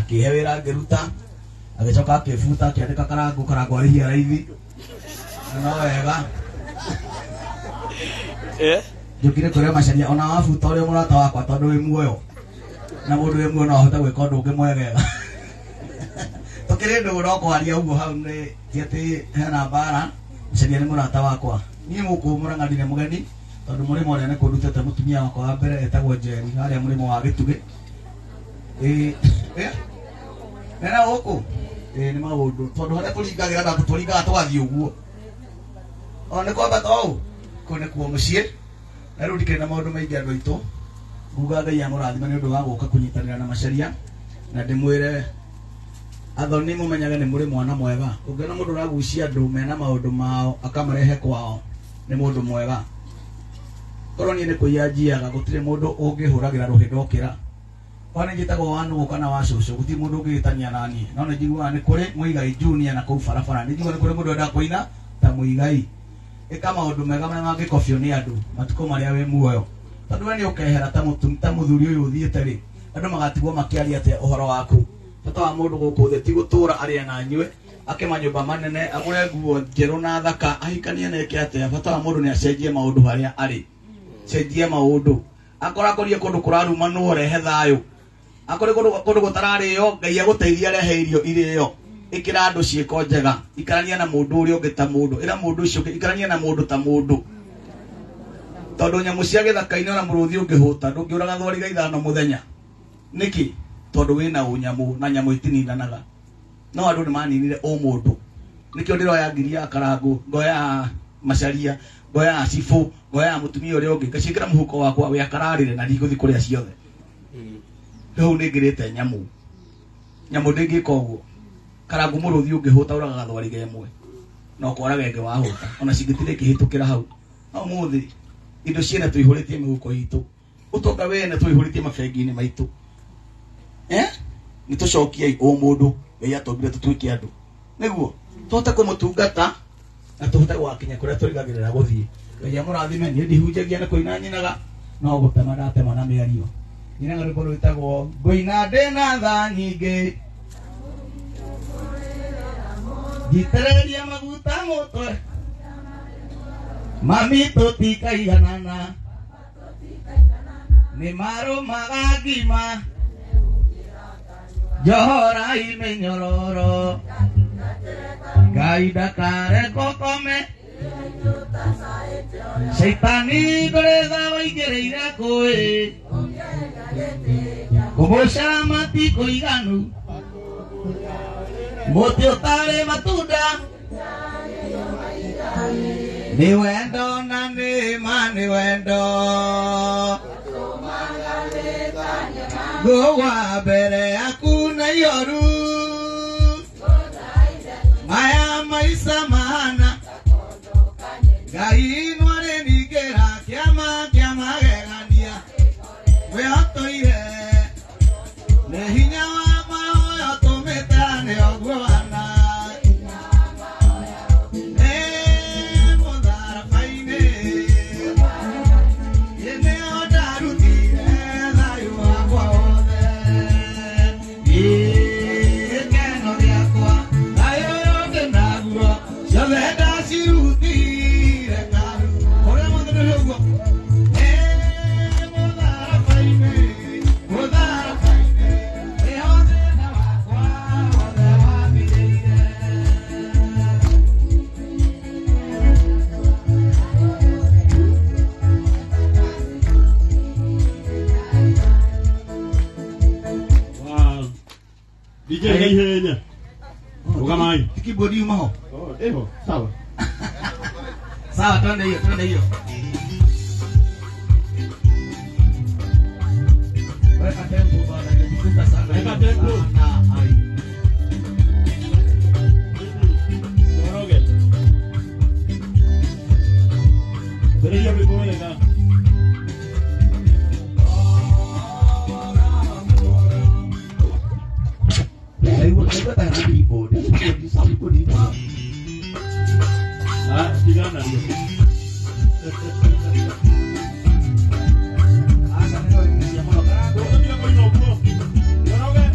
akihewera ngeruta agicoka akibuta akiandika karango arihia raithi no wega njukire kuria macaria ona wabuta uria murata wakwa tondu wi muoyo na mundu wi muoyo no ahote gwika undu ungi mwegega tukiri ndu no kwaria uguo hau ni tiati hena bara macaria ni murata wakwa ni mukumurang'anire mugeni tondu murimo uria ni kundutete mutumia wakwa wa mbere etagwo Njeri haria murimo wa Gitugi nena guku ni maundu tondu haria turingagira na turingaga tugathie uguo ona kwamba to kone kuo mucii na riu ndikire na maundu maingi andu aitu nguga Ngai amurathima ni undu wa guka kunyitanira na macaria na ndimwire athoni mumenyage ni muri mwana mwega ungiona mundu uragucia andu mena maundu mao akamarehe kwao ni mundu mwega korwo ni kuia njiaga gutire mundu ungihuragira ruhindo kira ona njitagwo wanu kana wa cucu guti mundu ungitania nani no ni njiguaga ni kuri Muigai Junior na kuu barabara ni njiguaga ni kuri mundu enda kuina ta Muigai ika maundu mega maria mangikobio ni andu matuko maria wi muoyo tondu we ni ukehera ta muthuri uyu uthiite ri andu magatigwo makiaria atia uhoro waku bata wa mundu guku thi ti gutura aria na nyue akimanyumba manene agure nguo njeru na thaka ahikanie neke atia bata wa mundu ni acenjie maundu haria ari cenjie maundu akorakorie kundu kuraruma no rehe thayu akore kundu gutarario Ngai aguteithia rehe irio irio ikira andu ciiko njega ikarania na mundu uria ungi ta mundu ira mundu ucio ikarania na mundu ta mundu tondu nyamu cia githaka-ini ona muruthi ungihuta ndungiuraga thwariga ithano muthenya niki tondu wina unyamu na nyamu itininanaga no andu ni maninire mundu niki ndiroya ngiria karangu ngoya macaria ngoya cibu ngoya mutumia uria ungi ngacikira muhuko wakwa wi akararire na ndiguthi kuria ciothe riu ningirite nyamu ndingika uguo karangu muruthi ungihuta uraga thwariga imwe no kwaraga ingi wahuta ona cingitire kihitukira hau no muthi indo ciene tuihuritie mihuko itu utonga wene tuihuritie mabengi-ini maitu ni tucokiei mundu Ngai atongire tutuike andu niguo tuhote kumutungata na tuhote gwakinya kuria turigagirira guthie Ngai amurathime ni ndihunjagia na kuina nyinaga no gutema ndatema na miario nyinaga rwimbo rwitagwo nguina ndina tha nyingi ngitereria maguta mutwe mami tutikaiganana ni marumaga ngima johora imenyororo Ngai ndakare kokome Shaitani ndũrĩtha waingĩrĩire kũĩ kũgũca matiko iganu mũtĩ ũtarĩ matunda nĩ wendo na nĩma nĩ wendo gũwa mbere yaku na ihoru maya maica mahana Ngai nwarĩ ningĩra kĩama kĩa magegania wĩhotoire nĩ hinya wakwa ũyũ tũmĩte nĩ ũguo wana mũtharaba-inĩ nĩho ndarutire thayũ wakwa wothe gĩkeno gĩakwa thayũ ũyũ ndĩ naguo ciothe ndacirutire ngaru ũrĩa mothe nĩ ũguo DJ ihenya. Ugamai. Kibodi umaho. Eho, sawa. Sawa, twende hiyo. Weka tempo bwana, nimekuta sana. Weka tempo. Ai. Oroge. Bereja bibolega. Saya tak ada keyboard. Sampai di mana? Di mana dia? Akan yang mau kerja. Kau tidak boleh nombor. Oroge.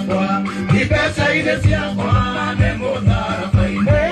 yakwa ipesa ile siakwa nemodara faine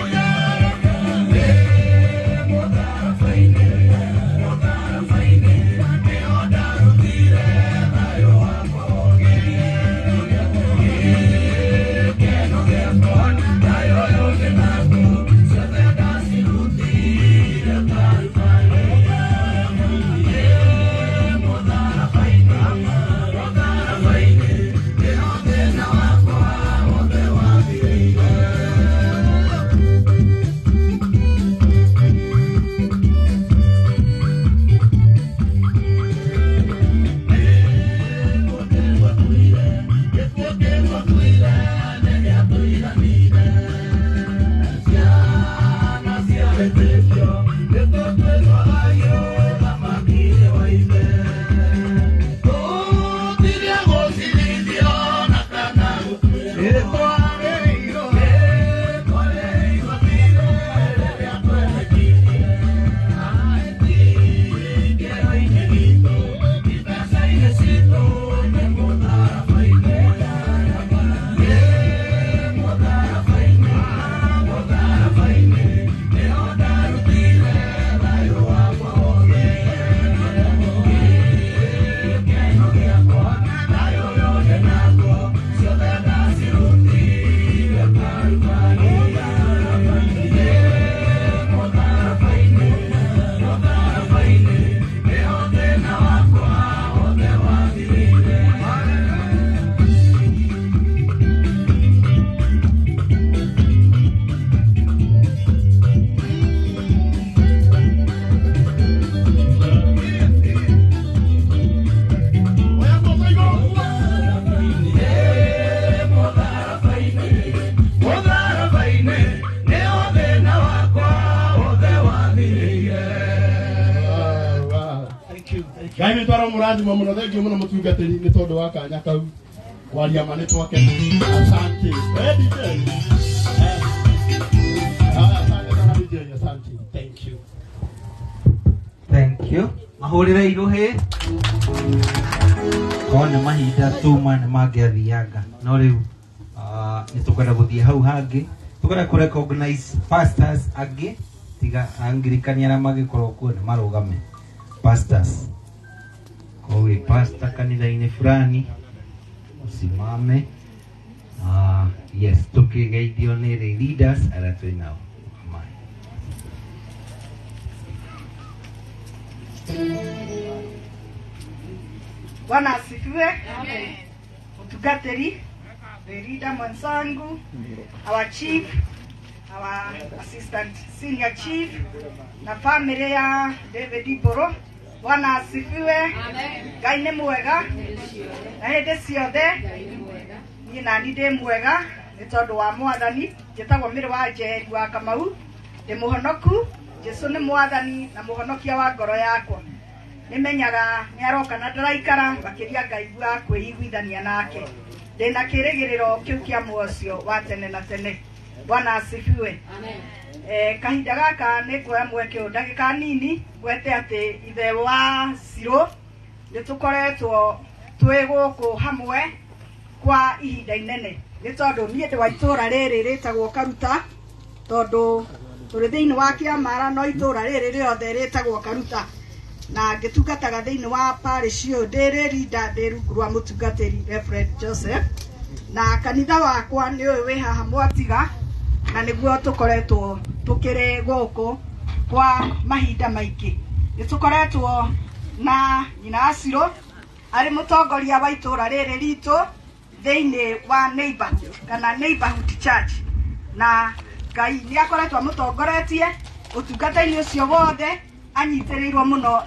Ngai twara murathima muno thengio muno mutungatiri ni tondu wa kanya kau waria mane twake asante asante thank you mahurira iruhe kona mahinda tuma ni mangiathianga no riu ni tukwenda guthie hau hangi tukwenda ku recognize pastors angi tiga angirikania na magikorwo kuo ni marugame pastors kowe pastor kanitha-ini fulani usimame yes tukigeithio ni leaders ara twinao Bwana asifiwe. Amen. Utugateri, the leader mwenzangu, our chief, our assistant senior chief, na family ya David Boro. Bwana asifiwe. Amen. Ngai nĩ mwega. Na hĩndĩ ciothe niĩ nani ndĩ mwega nĩ tondũ wa Mwathani. Njĩtagwo Mĩrĩ wa Njeri wa Kamau. Ndĩ mũhonoku. Jesu nĩ Mwathani na mũhonokia wa ngoro yakwa. Nimenyaga nĩaroka na ndaraikara makĩria ngaigua kwĩiguithania nake. Ndĩna kĩrĩgĩrĩro kĩu kĩa mũocio wa tene na tene. Bwana asifiwe. Amen. Kahinda gaka nĩ kuoya mweke ndagĩka nini gwete atĩ ithe wa Siro nĩtũkoretwo twĩ gũkũ hamwe kwa ihinda inene. Nĩ tondũ niĩ ndĩ wa itũũra rĩrĩ rĩtagwo Karuta, tondũ tũrĩ thĩinĩ wa Kĩamara no itũũra rĩrĩ rĩothe rĩtagwo Karuta. Na ngĩtungataga thĩinĩ wa parish ũyũ ndĩrĩ leader ndĩ rungu rwa mũtungatĩri Reverend Joseph, na kanitha wakwa nĩ ũyũ wĩ haha Mwatiga, na nĩguo tũkoretwo tũkĩrĩ gũkũ kwa mahinda maingĩ. Nĩtũkoretwo na nyina Aciro arĩ mũtongoria wa itũũra rĩrĩ ritũ thĩinĩ wa neighborhood church, na Ngai nĩakoretwo mũtongoretie ũtungata-inĩ ũcio wothe anyitĩrĩirwo mũno